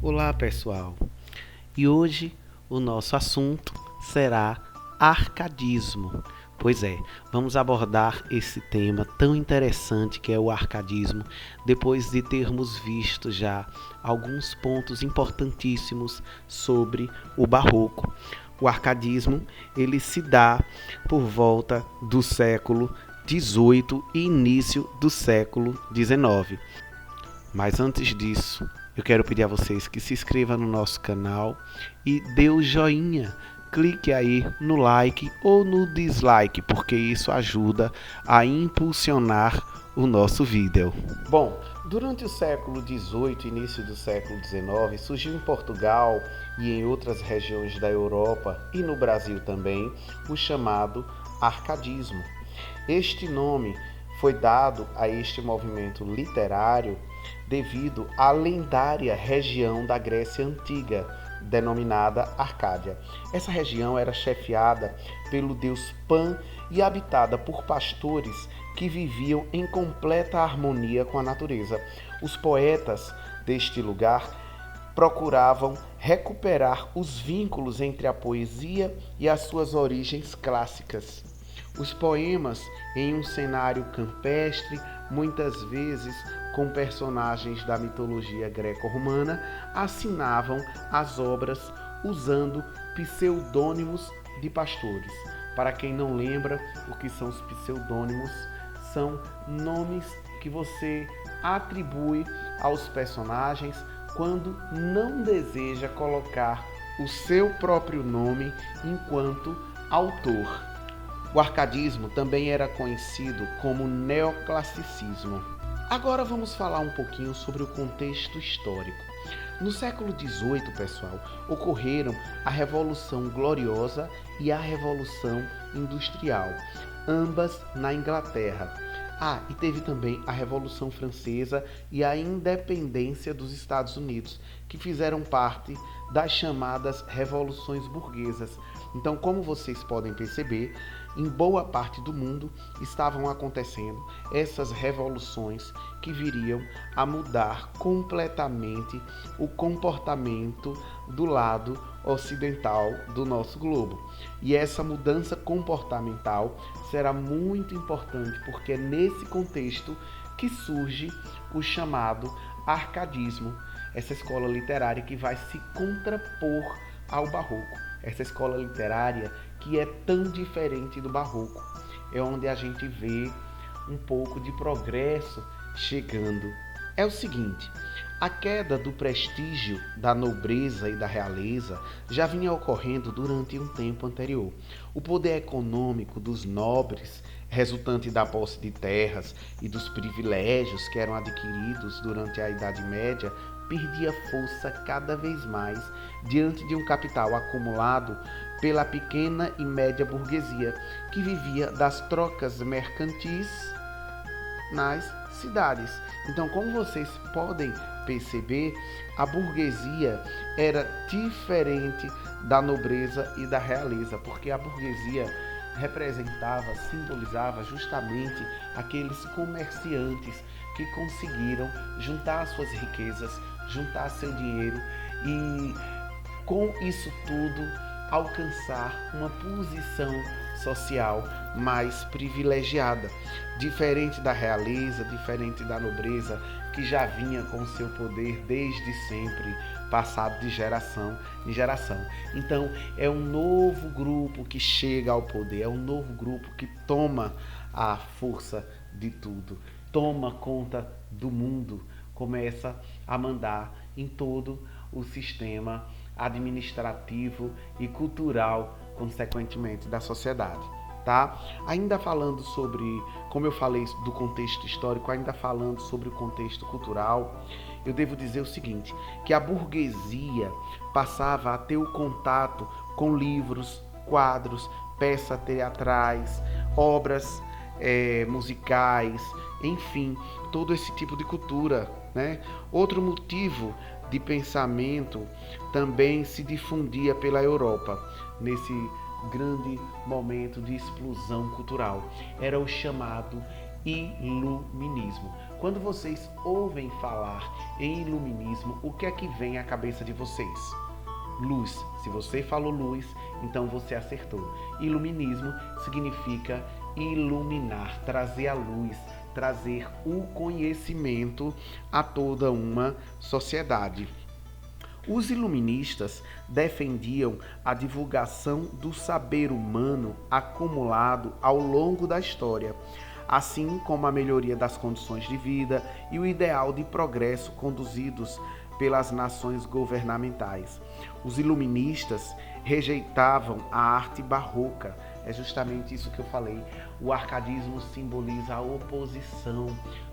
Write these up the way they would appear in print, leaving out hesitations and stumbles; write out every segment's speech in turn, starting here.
Olá pessoal, e hoje o nosso assunto será arcadismo. Pois é, vamos abordar esse tema tão interessante que é o arcadismo, depois de termos visto já alguns pontos importantíssimos sobre o barroco. O arcadismo ele se dá por volta do século XVIII e início do século XIX. Mas antes disso, eu quero pedir a vocês que se inscrevam no nosso canal e dê o joinha. Clique aí no like ou no dislike, porque isso ajuda a impulsionar o nosso vídeo. Bom, durante o século XVIII e início do século XIX, surgiu em Portugal e em outras regiões da Europa e no Brasil também o chamado arcadismo. Este nome foi dado a este movimento literário devido à lendária região da Grécia Antiga, denominada Arcádia. Essa região era chefiada pelo deus Pan e habitada por pastores que viviam em completa harmonia com a natureza. Os poetas deste lugar procuravam recuperar os vínculos entre a poesia e as suas origens clássicas. Os poemas, em um cenário campestre, muitas vezes com personagens da mitologia greco-romana, assinavam as obras usando pseudônimos de pastores. Para quem não lembra o que são os pseudônimos, são nomes que você atribui aos personagens quando não deseja colocar o seu próprio nome enquanto autor. O arcadismo também era conhecido como neoclassicismo. Agora vamos falar um pouquinho sobre o contexto histórico. No século XVIII, pessoal, ocorreram a Revolução Gloriosa e a Revolução Industrial, ambas na Inglaterra. E teve também a Revolução Francesa e a independência dos Estados Unidos, que fizeram parte das chamadas revoluções burguesas. Então, como vocês podem perceber, em boa parte do mundo estavam acontecendo essas revoluções que viriam a mudar completamente o comportamento do lado ocidental do nosso globo. E essa mudança comportamental será muito importante porque é nesse contexto que surge o chamado arcadismo, essa escola literária que vai se contrapor ao barroco. Essa escola literária que é tão diferente do barroco. É onde a gente vê um pouco de progresso chegando. É o seguinte, a queda do prestígio da nobreza e da realeza já vinha ocorrendo durante um tempo anterior. O poder econômico dos nobres, resultante da posse de terras e dos privilégios que eram adquiridos durante a Idade Média, perdia força cada vez mais diante de um capital acumulado pela pequena e média burguesia, que vivia das trocas mercantis nas cidades. Então, como vocês podem perceber, a burguesia era diferente da nobreza e da realeza, porque a burguesia representava, simbolizava justamente aqueles comerciantes que conseguiram juntar suas riquezas, juntar seu dinheiro e, com isso tudo, alcançar uma posição social mais privilegiada, diferente da realeza, diferente da nobreza, que já vinha com seu poder desde sempre, passado de geração em geração. Então, é um novo grupo que chega ao poder, é um novo grupo que toma a força de tudo, toma conta do mundo, começa a mandar em todo o sistema administrativo e cultural, consequentemente, da sociedade. Tá? Ainda falando sobre, como eu falei do contexto histórico, ainda falando sobre o contexto cultural, eu devo dizer o seguinte, que a burguesia passava a ter o contato com livros, quadros, peças teatrais, obras musicais, enfim, todo esse tipo de cultura, né? Outro motivo de pensamento também se difundia pela Europa nesse grande momento de explosão cultural. Era o chamado iluminismo. Quando vocês ouvem falar em iluminismo, o que é que vem à cabeça de vocês? Luz. Se você falou luz, então você acertou. Iluminismo significa iluminar, trazer a luz, trazer o conhecimento a toda uma sociedade. Os iluministas defendiam a divulgação do saber humano acumulado ao longo da história, assim como a melhoria das condições de vida e o ideal de progresso conduzidos pelas nações governamentais. Os iluministas rejeitavam a arte barroca. É justamente isso que eu falei. O arcadismo simboliza a oposição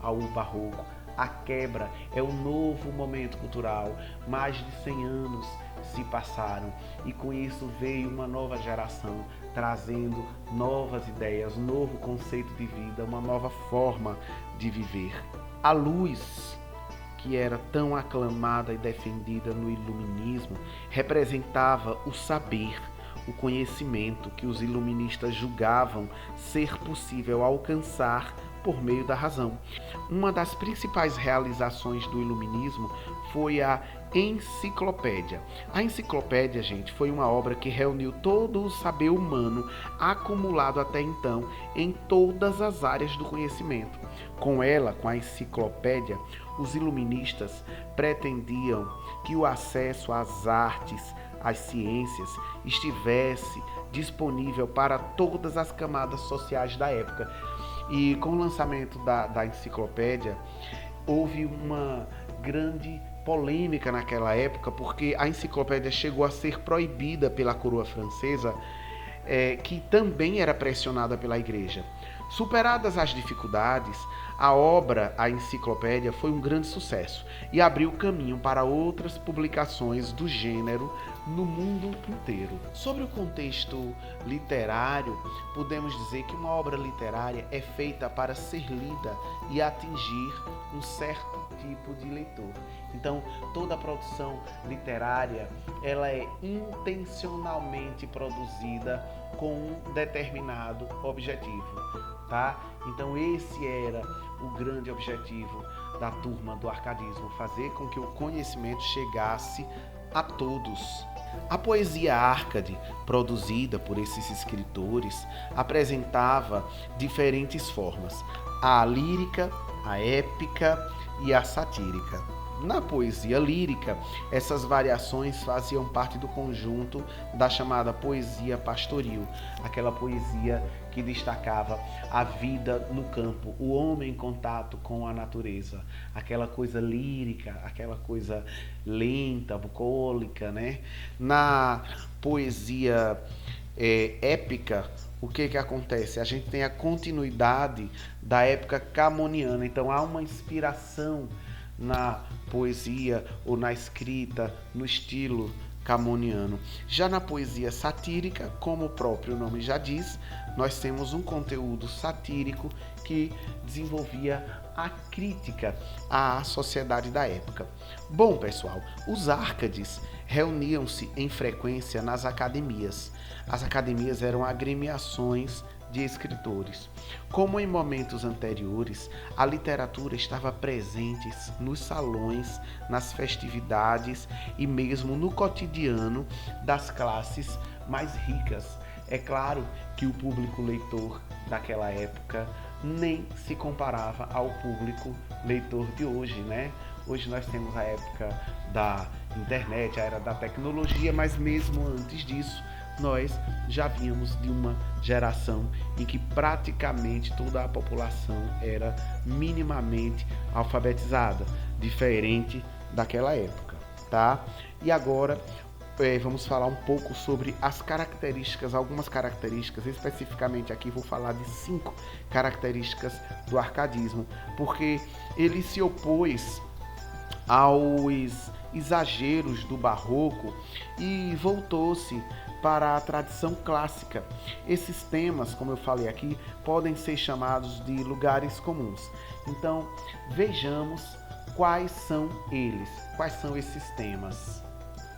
ao barroco. A quebra é o novo momento cultural. Mais de 100 anos se passaram e com isso veio uma nova geração trazendo novas ideias, um novo conceito de vida, uma nova forma de viver. A luz, que era tão aclamada e defendida no iluminismo, representava o saber, o conhecimento que os iluministas julgavam ser possível alcançar por meio da razão. Uma das principais realizações do iluminismo foi a enciclopédia. A enciclopédia, gente, foi uma obra que reuniu todo o saber humano acumulado até então em todas as áreas do conhecimento. Com ela, com a enciclopédia, os iluministas pretendiam que o acesso às artes, às ciências, estivesse disponível para todas as camadas sociais da época. E com o lançamento da enciclopédia, houve uma grande polêmica naquela época, porque a enciclopédia chegou a ser proibida pela coroa francesa, que também era pressionada pela igreja. Superadas as dificuldades, a obra, a enciclopédia, foi um grande sucesso e abriu caminho para outras publicações do gênero no mundo inteiro. Sobre o contexto literário, podemos dizer que uma obra literária é feita para ser lida e atingir um certo tipo de leitor. Então, toda a produção literária, ela é intencionalmente produzida com um determinado objetivo, tá? Então, esse era o grande objetivo da turma do arcadismo, fazer com que o conhecimento chegasse a todos. A poesia árcade, produzida por esses escritores, apresentava diferentes formas: a lírica, a épica e a satírica. Na poesia lírica, essas variações faziam parte do conjunto da chamada poesia pastoril, aquela poesia que destacava a vida no campo, o homem em contato com a natureza, aquela coisa lírica, aquela coisa lenta, bucólica, né? Na poesia épica, o que acontece? A gente tem a continuidade da época camoniana, então há uma inspiração na poesia ou na escrita no estilo camoniano. Já na poesia satírica, como o próprio nome já diz, nós temos um conteúdo satírico que desenvolvia a crítica à sociedade da época. Bom, pessoal, os árcades reuniam-se em frequência nas academias. As academias eram agremiações de escritores. Como em momentos anteriores, a literatura estava presente nos salões, nas festividades e mesmo no cotidiano das classes mais ricas. É claro que o público leitor daquela época nem se comparava ao público leitor de hoje, né? Hoje nós temos a época da internet, a era da tecnologia, mas mesmo antes disso, nós já vínhamos de uma geração em que praticamente toda a população era minimamente alfabetizada, diferente daquela época, tá? E agora vamos falar um pouco sobre as características, algumas características, especificamente aqui vou falar de 5 características do arcadismo, porque ele se opôs aos exageros do barroco e voltou-se para a tradição clássica. Esses temas, como eu falei aqui, podem ser chamados de lugares comuns. Então, vejamos quais são eles, quais são esses temas.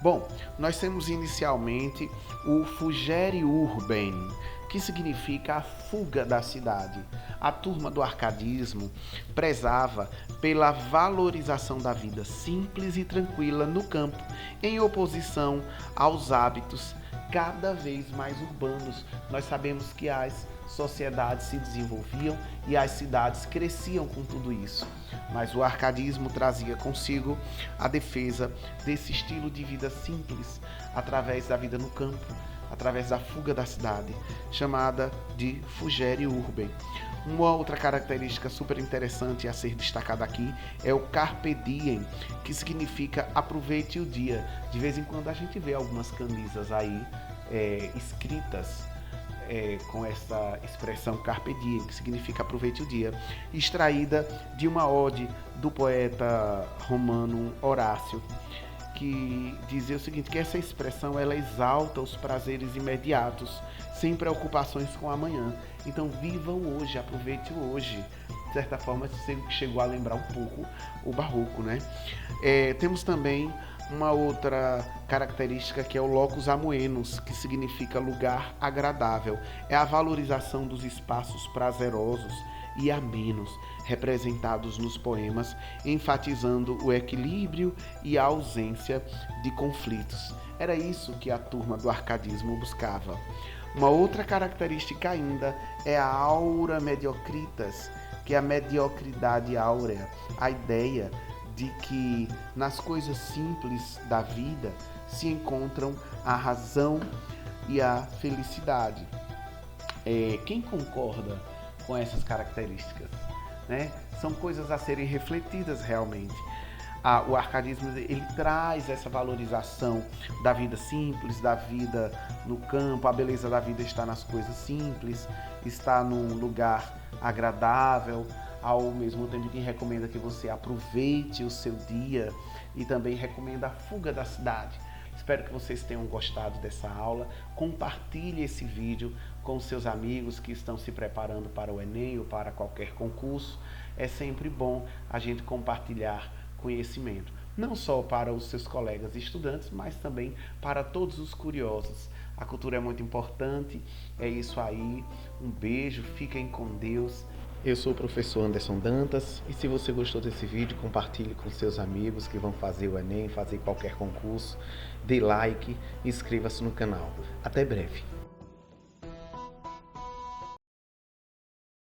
Bom, nós temos inicialmente o Fugere Urbem, que significa a fuga da cidade. A turma do arcadismo prezava pela valorização da vida simples e tranquila no campo, em oposição aos hábitos cada vez mais urbanos. Nós sabemos que as sociedades se desenvolviam e as cidades cresciam com tudo isso. Mas o arcadismo trazia consigo a defesa desse estilo de vida simples, através da vida no campo, através da fuga da cidade, chamada de Fugere Urbem. Uma outra característica super interessante a ser destacada aqui é o Carpe Diem, que significa aproveite o dia. De vez em quando a gente vê algumas camisas aí escritas com essa expressão Carpe Diem, que significa aproveite o dia, extraída de uma ode do poeta romano Horácio, que dizia o seguinte, que essa expressão ela exalta os prazeres imediatos, sem preocupações com amanhã. Então vivam hoje, aproveite o hoje. De certa forma, chegou a lembrar um pouco o barroco, né? Temos também uma outra característica que é o locus amoenos, que significa lugar agradável. É a valorização dos espaços prazerosos e amenos, representados nos poemas, enfatizando o equilíbrio e a ausência de conflitos. Era isso que a turma do arcadismo buscava. Uma outra característica ainda é a aura mediocritas, que é a mediocridade áurea, a ideia de que nas coisas simples da vida se encontram a razão e a felicidade. Quem concorda com essas características, né? São coisas a serem refletidas realmente. O arcadismo ele traz essa valorização da vida simples, da vida no campo. A beleza da vida está nas coisas simples, está num lugar agradável, ao mesmo tempo que recomenda que você aproveite o seu dia e também recomenda a fuga da cidade. Espero que vocês tenham gostado dessa aula. Compartilhe esse vídeo com seus amigos que estão se preparando para o Enem ou para qualquer concurso. É sempre bom a gente compartilhar conhecimento, não só para os seus colegas estudantes, mas também para todos os curiosos. A cultura é muito importante, é isso aí. Um beijo, fiquem com Deus. Eu sou o professor Anderson Dantas e se você gostou desse vídeo, compartilhe com seus amigos que vão fazer o Enem, fazer qualquer concurso. Dê like e inscreva-se no canal. Até breve.